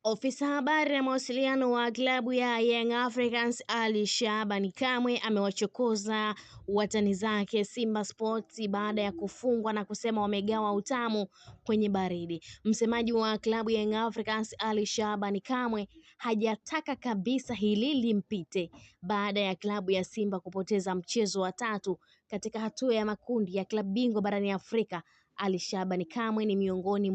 Ofisa habari na mawasiliano wa klabu ya Young Africans Ali Shabani Kamwe amewachokoza watani zake Simba Sports baada ya kufungwa na kusema wamegawa utamu kwenye baridi. Msemaji wa klabu ya Young Africans Ali Shabani Kamwe hajataka kabisa hili limpite baada ya klabu ya Simba kupoteza mchezo wa tatu katika hatua ya makundi ya klabu bingwa barani Afrika. Ali Shabani Kamwe ni miongoni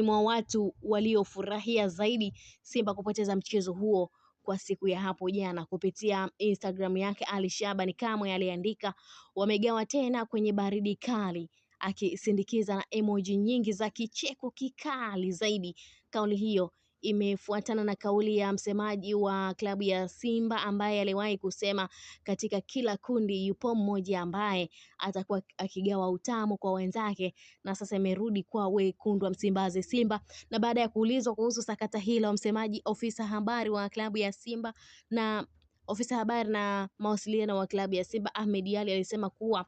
mwa watu waliofurahia zaidi Simba kupoteza mchezo huo kwa siku ya hapo jana. Kupitia Instagram yake, Ali Shabani Kamwe aliandika wamegawa tena kwenye baridi kali, akisindikiza na emoji nyingi za kicheko kikali zaidi. Kauli hiyo imefuatana na kauli ya msemaji wa klabu ya Simba ambaye aliwahi kusema katika kila kundi yupo mmoja ambaye atakuwa akigawa utamu kwa wenzake, na sasa imerudi kwa wekundu wa Msimbazi Simba. Na baada ya kuulizwa kuhusu sakata hilo, msemaji ofisa habari wa klabu ya Simba na ofisa habari na mawasiliano wa klabu ya Simba Ahmed Ally alisema kuwa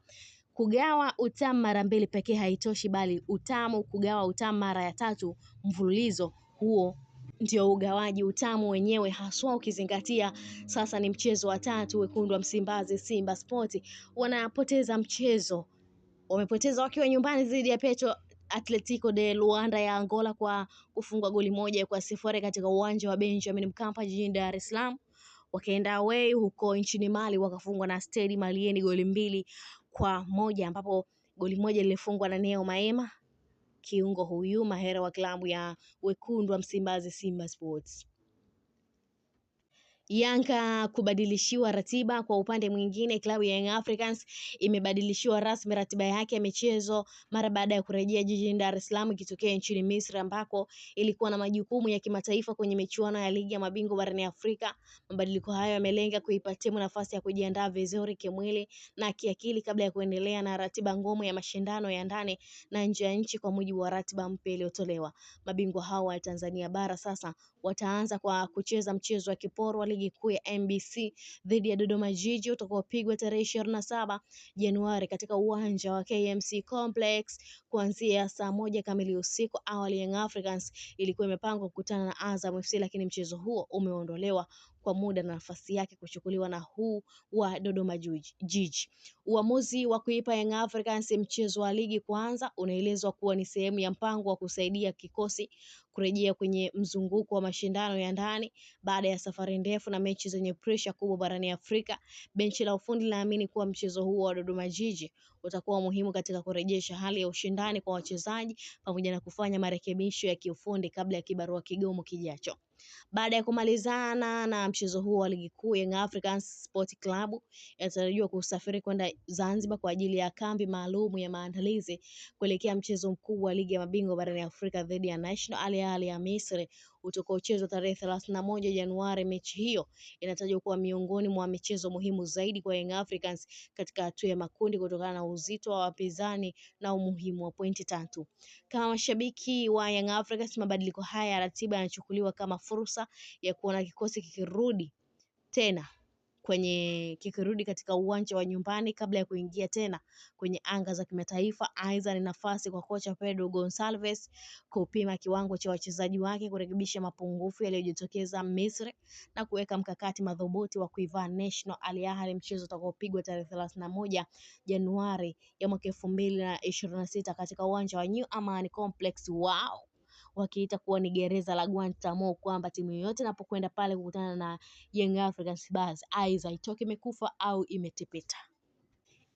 kugawa utamu mara mbili pekee haitoshi, bali kugawa utamu mara ya tatu mfululizo, huo ndio ugawaji utamu wenyewe, haswa ukizingatia sasa ni mchezo wa tatu wekundu wa Msimbazi Simba Sport wanapoteza mchezo. Wamepoteza wakiwa nyumbani dhidi ya Petro Atletico de Luanda ya Angola kwa kufungwa goli 1-0 katika uwanja wa Benjamin Mkapa jijini Dar es Salaam. Wakaenda away huko nchini Mali wakafungwa na Stade Malien goli 2-1, ambapo goli moja lilifungwa na Neo Maema, kiungo huyu mahera wa klabu ya wekundu wa Msimbazi Simba Sports. Yanga kubadilishiwa ratiba. Kwa upande mwingine, klabu ya Young Africans imebadilishiwa rasmi ratiba yake ya michezo mara baada ya kurejea jijini Dar es Salaam ikitokea nchini Misri ambako ilikuwa na majukumu ya kimataifa kwenye michuano ya ligi ya mabingwa barani Afrika. Mabadiliko hayo yamelenga kuipa timu nafasi ya kujiandaa vizuri kimwili na kiakili kabla ya kuendelea na ratiba ngumu ya mashindano ya ndani na nje ya nchi. Kwa mujibu wa ratiba mpya iliyotolewa, mabingwa hao wa Tanzania bara sasa wataanza kwa kucheza mchezo wa kiporo wa ligi kuu ya NBC dhidi ya Dodoma Jiji utakaopigwa tarehe 27 Januari katika uwanja wa KMC Complex kuanzia saa 1 kamili usiku. Awali Young Africans ilikuwa imepangwa kukutana na Azam FC, lakini mchezo huo umeondolewa kwa muda na nafasi yake kuchukuliwa na huu wa Dodoma Jiji. Uamuzi wa kuipa Young Africans mchezo wa ligi kwanza unaelezwa kuwa ni sehemu ya mpango wa kusaidia kikosi kurejea kwenye mzunguko wa mashindano ya ndani baada ya safari ndefu na mechi zenye pressure kubwa barani Afrika. Benchi la ufundi linaamini kuwa mchezo huo wa Dodoma Jiji utakuwa muhimu katika kurejesha hali ya ushindani kwa wachezaji pamoja na kufanya marekebisho ya kiufundi kabla ya kibarua kigumu kijacho. Baada ya kumalizana na mchezo huo wa ligi kuu, Young Africans Sport Club yanatarajiwa kusafiri kwenda Zanzibar kwa ajili ya kambi maalum ya maandalizi kuelekea mchezo mkuu wa ligi ya mabingwa barani Afrika dhidi ya National Al Ahly ya Misri utakaochezwa tarehe 31 Januari. Mechi hiyo inatajwa kuwa miongoni mwa michezo muhimu zaidi kwa Young Africans katika hatua ya makundi kutokana na uzito wa wapinzani na umuhimu wa pointi 3. Kama mashabiki wa Young Africans, mabadiliko haya ya ratiba yanachukuliwa kama fursa ya kuona kikosi kikirudi katika uwanja wa nyumbani kabla ya kuingia tena kwenye anga za kimataifa. Aidha, ni nafasi kwa kocha Pedro Gonçalves kupima kiwango cha wachezaji wake, kurekebisha mapungufu yaliyojitokeza Misri na kuweka mkakati madhubuti wa kuivaa National Al Ahly, mchezo utakaopigwa tarehe 31 Januari ya mwaka 2026 katika uwanja wa New Amani Complex. Wakiita kuwa ni gereza la Guantanamo, kwamba timu yoyote inapokwenda pale kukutana na Young Africans basi aidha itoke imekufa au imetepeta.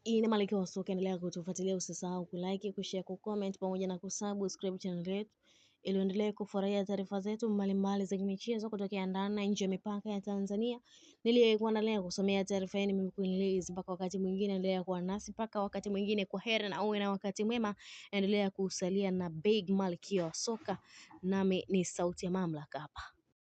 Ina Malkia wa Soka, endelea kutufuatilia, usisahau kulike, kushare, kucomment pamoja na kusubscribe channel yetu ili uendelee kufurahia taarifa zetu mbalimbali za michezo kutokea ndani na nje ya mipaka ya Tanzania. Niliyekuandalia kusomea taarifa hii mimi Queen. Mpaka wakati mwingine, endelea kuwa nasi mpaka wakati mwingine. Kwa heri na uwe na wakati mwema. Endelea kusalia na Big Malkia wa Soka, nami ni sauti ya mamlaka hapa.